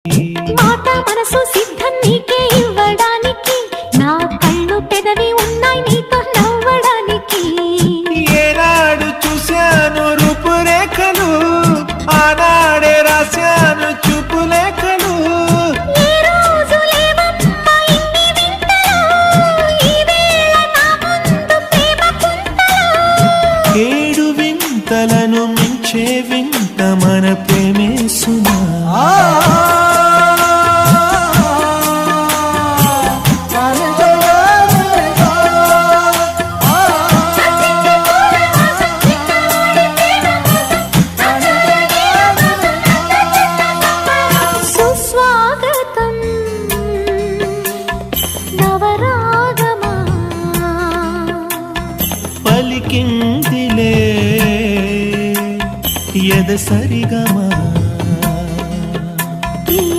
మాట మనసు సిద్ధం నీకే ఇవ్వడానికి, నా కళ్ళు పెదవి ఉన్నాయి నీతో నవ్వడానికి. ఏనాడు చూశాను రూపురేఖలు, ఆనాడే రాశాను చూపులేఖలు. ఏ రోజు లేవమ్మా ఇన్ని వింతలు, ఈ వేళ నా ముందు ప్రేమ కుంతలు. 7 వింతలను మించే వింత మన ప్రేమే సుమా. సుస్వాగతం నవరాగమా, పలికిందిలే ఎద సరిగమా.